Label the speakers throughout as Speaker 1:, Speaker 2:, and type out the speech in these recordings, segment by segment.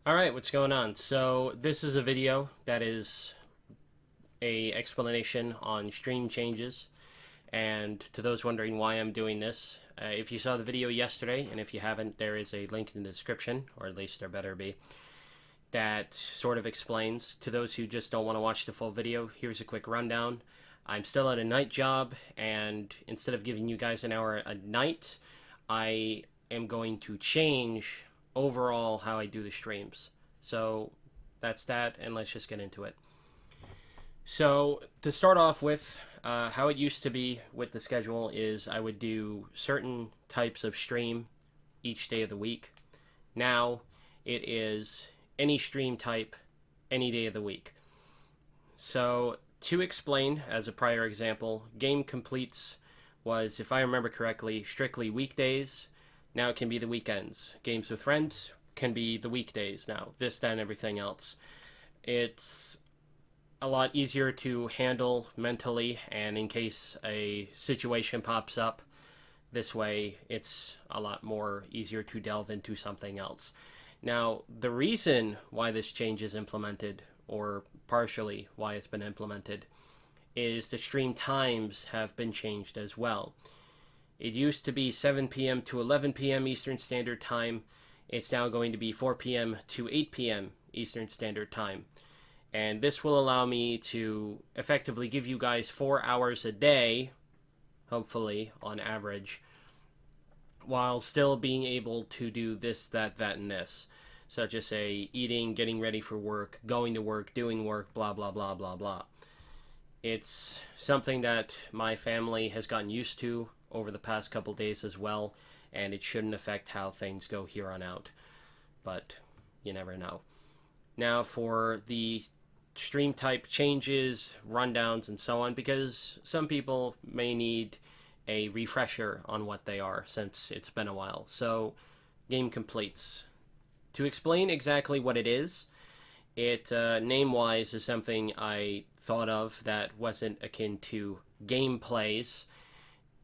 Speaker 1: Alright, what's going on? So this is a video that is a explanation on stream changes. And to those wondering why I'm doing this, if you saw the video yesterday, and if you haven't, there is a link in the description, or at least there better be, that sort of explains. To those who just don't want to watch the full video, here's a quick rundown. I'm still at a night job, and instead of giving you guys an hour a night, I am going to change overall how I do the streams. So that's that, and let's just get into it. So to start off with, how it used to be with the schedule is I would do certain types of stream each day of the week. Now it is any stream type any day of the week. So to explain, as a prior example, game completes was, if I remember correctly, strictly weekdays. Now it can be the weekends. Games with friends can be the weekdays now. This, that, and everything else. It's a lot easier to handle mentally, and in case a situation pops up, this way it's a lot more easier to delve into something else. Now, the reason why this change is implemented, or partially why it's been implemented, is the stream times have been changed as well. It used to be 7 p.m. to 11 p.m. Eastern Standard Time. It's now going to be 4 p.m. to 8 p.m. Eastern Standard Time. And this will allow me to effectively give you guys 4 hours a day, hopefully, on average, while still being able to do this, that, and this. Such as, say, eating, getting ready for work, going to work, doing work, blah, blah, blah, blah, blah. It's something that my family has gotten used to over the past couple days as well, and it shouldn't affect how things go here on out. But you never know. Now, for the stream type changes, rundowns, and so on, because some people may need a refresher on what they are since it's been a while. So, game completes. To explain exactly what it is, it name-wise is something I thought of that wasn't akin to gameplays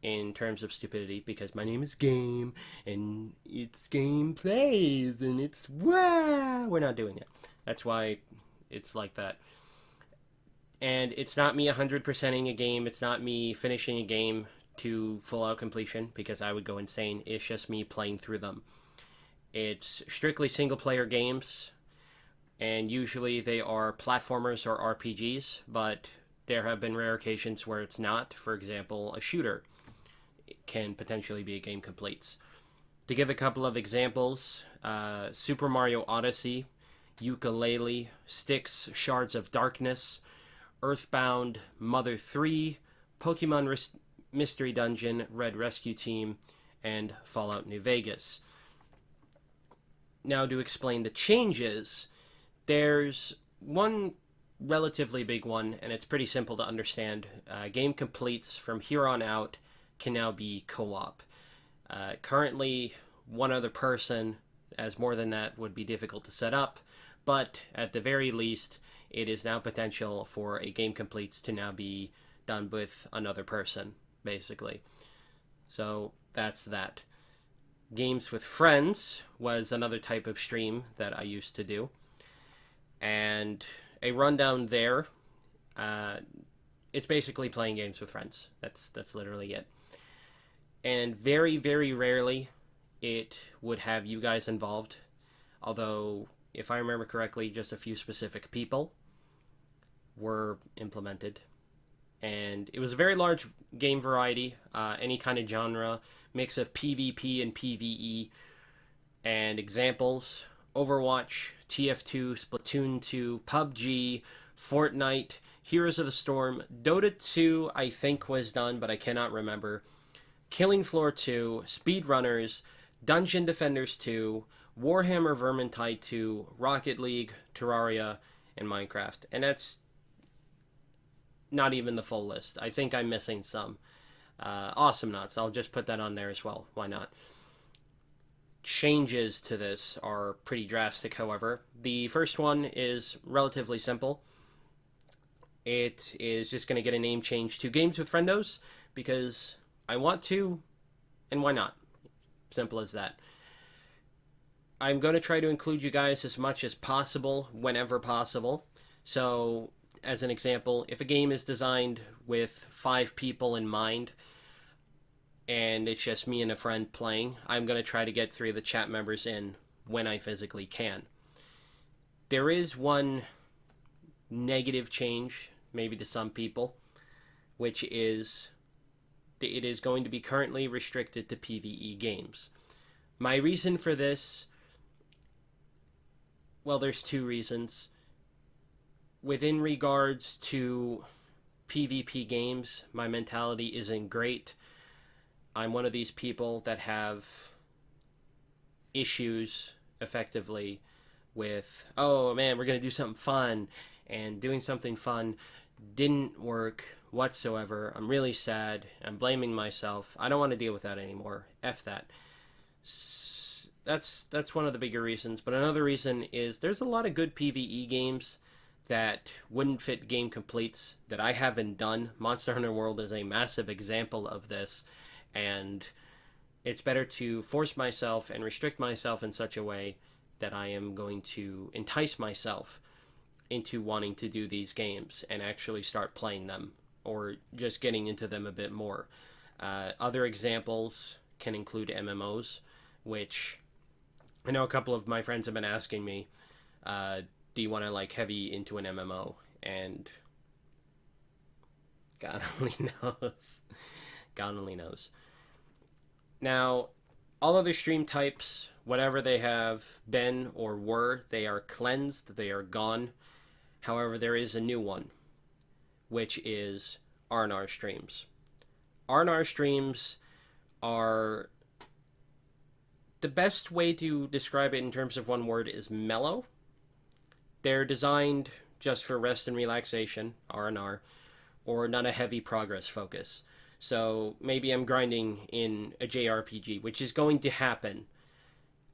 Speaker 1: in terms of stupidity, because my name is Game and it's gameplays and it's wow. We're not doing it. That's why it's like that. And it's not me 100%ing a game. It's not me finishing a game to full out completion, because I would go insane. It's just me playing through them. It's strictly single player games, and usually they are platformers or RPGs, but there have been rare occasions where it's not. For example, a shooter can potentially be a game completes. To give a couple of examples, Super Mario Odyssey, Ukulele, Styx, Shards of Darkness, Earthbound, Mother 3, Pokemon Mystery Dungeon, Red Rescue Team, and Fallout New Vegas. Now, to explain the changes, there's one relatively big one, and it's pretty simple to understand. Game completes from here on out can now be co-op. Currently, one other person, as more than that would be difficult to set up, but at the very least, it is now potential for a game completes to now be done with another person, basically. So that's that. Games with friends was another type of stream that I used to do, and a rundown there. It's basically playing games with friends. That's literally it. And very, very rarely it would have you guys involved. Although, if I remember correctly, just a few specific people were implemented. And it was a very large game variety, any kind of genre, mix of PvP and PvE. And examples: Overwatch, TF2, Splatoon 2, PUBG, Fortnite, Heroes of the Storm, Dota 2 I think was done, but I cannot remember, Killing Floor 2, Speedrunners, Dungeon Defenders 2, Warhammer Vermintide 2, Rocket League, Terraria, and Minecraft. And that's not even the full list. I think I'm missing some. Awesome Nuts, I'll just put that on there as well. Why not? Changes to this are pretty drastic, however. The first one is relatively simple. It is just going to get a name change to Games with Friendos, because I want to, and why not? Simple as that. I'm going to try to include you guys as much as possible whenever possible. So, as an example, if a game is designed with 5 people in mind and it's just me and a friend playing, I'm going to try to get 3 of the chat members in when I physically can. There is one negative change, maybe to some people, which is it is going to be currently restricted to PvE games. My reason for this, well, there's 2 reasons. Within regards to PvP games, my mentality isn't great. I'm one of these people that have issues effectively with, oh man, we're going to do something fun, and doing something fun didn't work whatsoever. I'm really sad. I'm blaming myself. I don't want to deal with that anymore. F that. That's one of the bigger reasons. But another reason is there's a lot of good PvE games that wouldn't fit game completes that I haven't done. Monster Hunter World is a massive example of this, and it's better to force myself and restrict myself in such a way that I am going to entice myself into wanting to do these games and actually start playing them, or just getting into them a bit more. Other examples can include MMOs, which I know a couple of my friends have been asking me, do you want to like heavy into an MMO? And God only knows. God only knows. Now, all other stream types, whatever they have been or were, they are cleansed, they are gone. However, there is a new one, which is R&R streams. R&R streams are, the best way to describe it in terms of one word is mellow. They're designed just for rest and relaxation, R&R, or not a heavy progress focus. So maybe I'm grinding in a JRPG, which is going to happen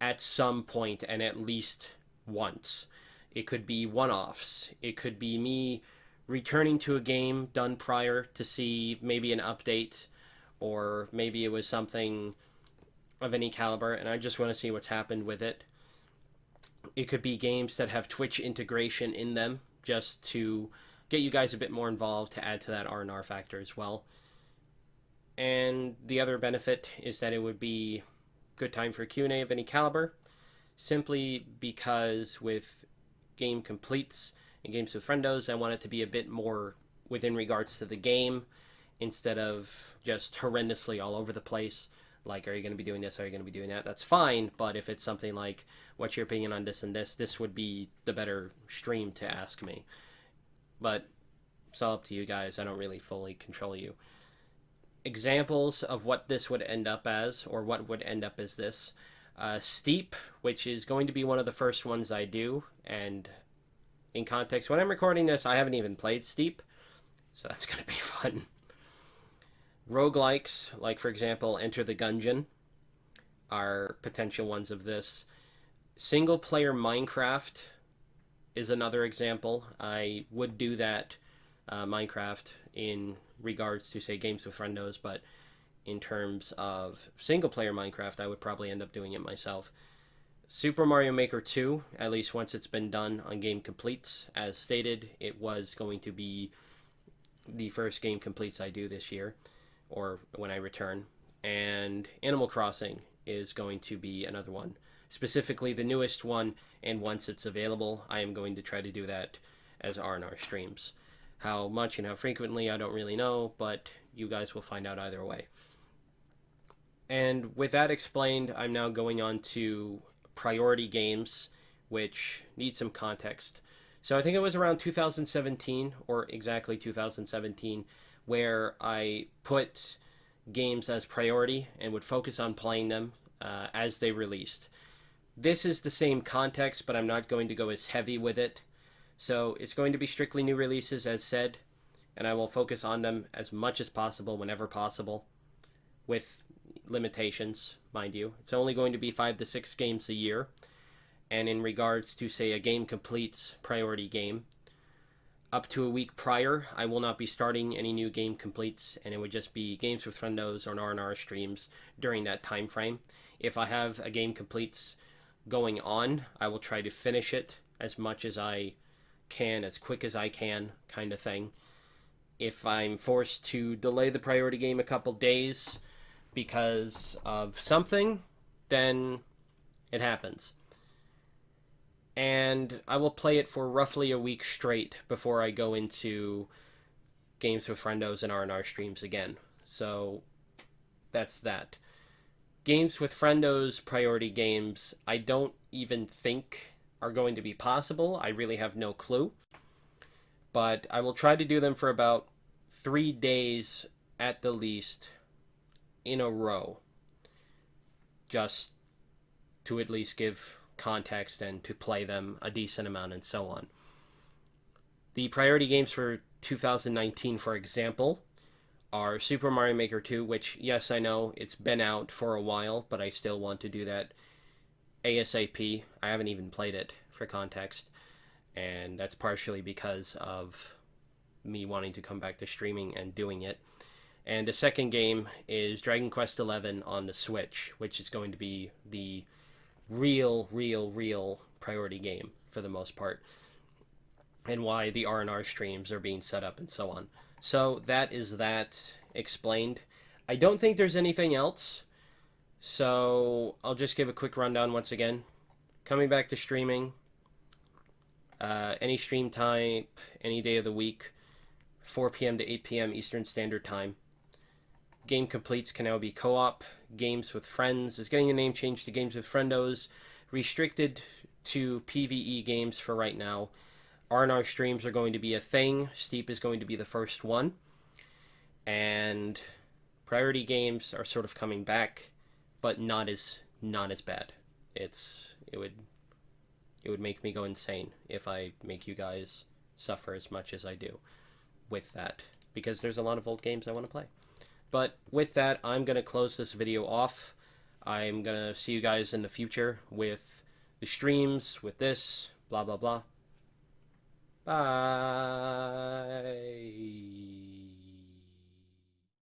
Speaker 1: at some point and at least once. It could be one-offs. It could be me returning to a game done prior to see maybe an update, or maybe it was something of any caliber and I just want to see what's happened with it. It could be games that have Twitch integration in them, just to get you guys a bit more involved, to add to that R&R factor as well. And the other benefit is that it would be good time for Q&A of any caliber, simply because with game completes and games with friendos, I want it to be a bit more within regards to the game, instead of just horrendously all over the place. Like, are you going to be doing this? Are you going to be doing that? That's fine, but if it's something like, what's your opinion on this and this, this would be the better stream to ask me. But it's all up to you guys. I don't really fully control you. Examples of what this would end up as, or what would end up as this. Steep, which is going to be one of the first ones I do, and in context, when I'm recording this, I haven't even played Steep, so that's going to be fun. Roguelikes, like for example, Enter the Gungeon, are potential ones of this. Single player Minecraft is another example. I would do that Minecraft in regards to, say, games with friendos, but in terms of single player Minecraft, I would probably end up doing it myself. Super Mario Maker 2, at least once it's been done on game completes. As stated, it was going to be the first game completes I do this year, or when I return. And Animal Crossing is going to be another one, specifically the newest one, and once it's available, I am going to try to do that as R&R streams. How much and how frequently, I don't really know, but you guys will find out either way. And with that explained, I'm now going on to priority games, which need some context. So I think it was around 2017, or exactly 2017, where I put games as priority and would focus on playing them as they released. This is the same context, but I'm not going to go as heavy with it. So it's going to be strictly new releases, as said, and I will focus on them as much as possible whenever possible, with limitations, mind you. It's only going to be 5 to 6 games a year, and in regards to, say, a game completes priority game, up to a week prior, I will not be starting any new game completes, and it would just be games with friendos or R&R streams during that time frame. If I have a game completes going on. I will try to finish it as much as I can, as quick as I can, kind of thing. If I'm forced to delay the priority game a couple days because of something, then it happens. And I will play it for roughly a week straight before I go into Games with Friendos and R&R streams again. So that's that. Games with Friendos priority games, I don't even think are going to be possible. I really have no clue. But I will try to do them for about 3 days at the least in a row. Just to at least give context and to play them a decent amount and so on. The priority games for 2019, for example, are Super Mario Maker 2, which, yes, I know it's been out for a while, but I still want to do that ASAP. I haven't even played it, for context, and that's partially because of me wanting to come back to streaming and doing it. And the second game is Dragon Quest XI on the Switch, which is going to be the real priority game for the most part, and why the R&R streams are being set up and so on. So that is that explained. I don't think there's anything else, so I'll just give a quick rundown once again. Coming back to streaming, any stream type, any day of the week, 4 p.m. to 8 p.m. Eastern Standard Time. Game completes can now be co-op. Games with Friends is getting a name change to Games with Friendos. Restricted to PvE games for right now. R&R streams are going to be a thing. Steep is going to be the first one. And priority games are sort of coming back, but not as bad. It would make me go insane if I make you guys suffer as much as I do with that, because there's a lot of old games I want to play. But with that, I'm going to close this video off. I'm going to see you guys in the future with the streams, with this, blah, blah, blah. Bye.